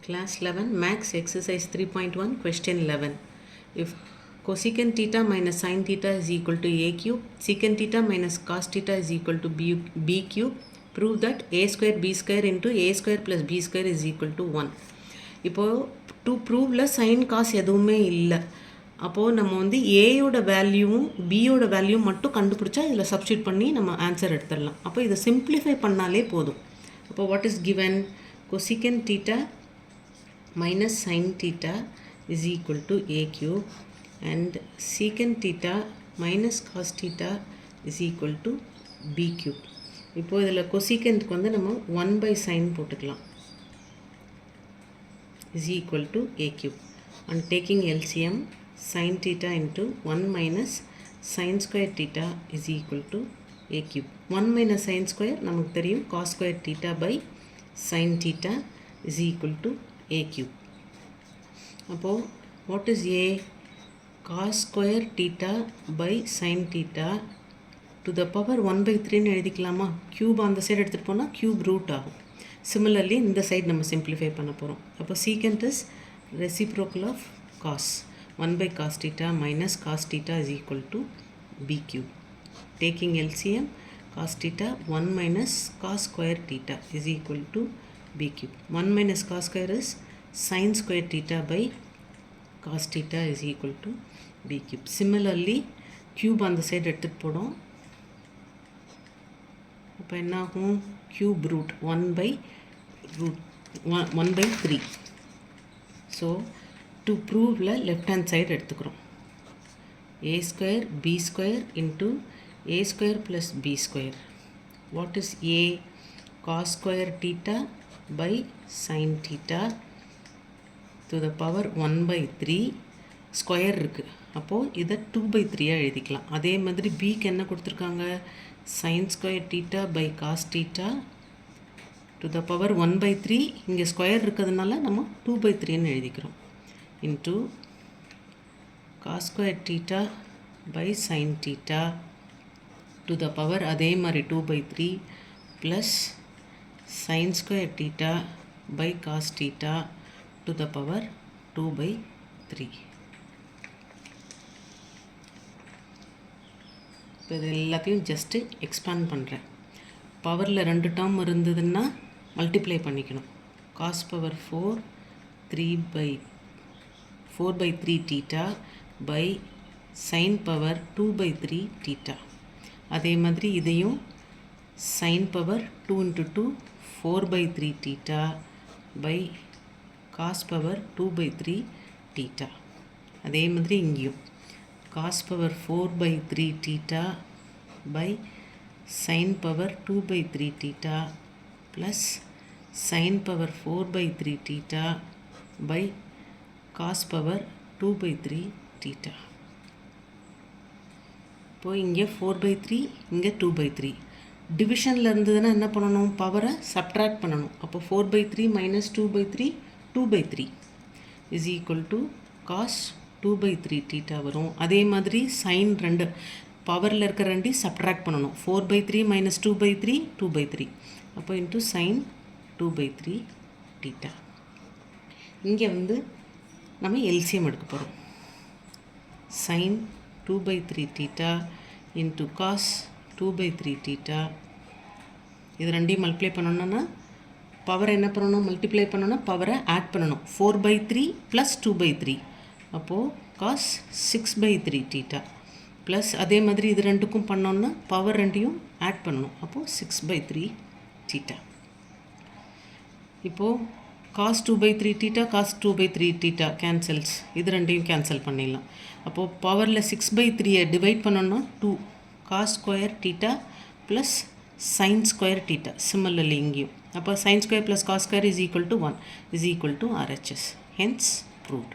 Class 11 Max Exercise 3.1 Question 11. If cosecant theta minus sin theta is equal to a cube, secant theta minus cos theta is equal to b cube, prove that a square b square into a square plus b square is equal to 1. இப்போது to proveல sin cos எதுவுமே இல்லை. அப்போது நம்ம வந்து ஏயோட வேல்யூவும் பியோட வேல்யூவும் மட்டும் கண்டுபிடிச்சா இதில் சப்ஸ்டியூட் பண்ணி நம்ம ஆன்சர் எடுத்துடலாம். அப்போ இதை சிம்பிளிஃபை பண்ணாலே போதும். அப்போ what is given? Cosecant theta minus sin theta is equal to a cube and secant theta minus cos theta is equal to b cube. இப்போ இதில் கொசிகண்ட்க்கு வந்து நம்ம 1 by sin போட்டுக்கலாம் is equal to a cube and taking LCM sin theta into 1 minus sin square theta is equal to a cube. 1 minus sin square நமக்கு தெரியும் cos square theta by sin theta is equal to a cube. அப்போது what is a? cos square theta by sin theta to the power 1 by 3 எழுதிக்கலாமா? cube அந்த side எடுத்துகிட்டு போனால் cube root ஆகும். Similarly இந்த side நம்ம simplify பண்ண போகிறோம். அப்போ secant is reciprocal of cos. 1 by cos theta minus cos theta is equal to b cube. Taking LCM cos theta 1 minus cos square theta is equal to b cube. 1 minus cos square is sin square theta by cos theta is equal to b cube. Similarly cube அந்த side எடுத்துகிட்டு போடும். அப்போ என்ன ஆகும்? cube root 1 by 3. So to proveல left hand side எடுத்துக்கிறோம். a square b square into a square plus b square. What is a? cos square theta by sin theta to the power 1 by 3 square இருக்குது. அப்போது இதை 2 by 3 எழுதிக்கலாம். அதே மாதிரி பிக்கு என்ன கொடுத்துருக்காங்க? sin square theta by cos theta to the power 1 by 3 இங்கே ஸ்கொயர் இருக்கிறதுனால நம்ம 2 by 3ன்னு எழுதிக்கிறோம் into cos square theta by sin theta to the power அதே மாதிரி 2 by 3 plus sin square theta by cos theta to the power 2 by 3. இப்போ இது எல்லாத்தையும் just expand பண்ணுறேன். பவரில் 2 டேர்ம் இருந்ததுன்னா மல்டிப்ளை பண்ணிக்கணும். Cos power 4 by 3 theta by sine power 2 by 3 theta. அதே மாதிரி இதையும் sine power 2 into 2 4 by 3 theta by cos power 2 by 3 theta. அதே மாதிரி இங்கேயும் cos power 4 by 3 theta by sin power 2 by 3 theta plus sin power 4 by 3 theta by cos power 2 by 3 theta. இப்போ இங்கே 4 by 3 இங்கே 2 by 3. டிவிஷனில் இருந்ததுன்னா என்ன பண்ணணும்? பவரை சப்ட்ராக்ட் பண்ணணும். அப்போ 4 by 3 minus 2 by 3 2 by 3 is equal to cos 2 by 3 theta வரும். அதே மாதிரி சைன் 2 பவரில் இருக்கிற 2 சப்ட்ராக்ட் பண்ணணும். 4 by 3 minus 2 by 3 2 by 3. அப்போ இன்ட்டு சைன் 2 by 3 theta. இங்கே வந்து நம்ம எல்சிஎம் எடுக்க போகிறோம். Sine 2 by 3 theta into cos 2 by 3 theta. இது ரெண்டையும் மல்டிப்ளை பண்ணணுன்னா பவரை என்ன பண்ணணும்? மல்டிப்ளை பண்ணணும்னா பவரை ஆட் பண்ணணும். 4 by 3 ப்ளஸ் 2 by 3. அப்போது காஸ் 6 by 3 தீட்டா ப்ளஸ் அதே மாதிரி இது ரெண்டுக்கும் பண்ணோன்னா பவர் ரெண்டையும் ஆட் பண்ணணும். அப்போது 6 by 3 தீட்டா. இப்போது cos 2 by 3 theta cos 2 by 3 theta cancels. இது ரெண்டையும் கேன்சல் பண்ணிடலாம். அப்போது பவரில் 6 by 3 டிவைட் பண்ணோன்னா 2 cos square theta plus sine square theta. Similarly இங்கேயும் அப்போ sine square plus cos square is equal to 1 is equal to RHS. Hence proved.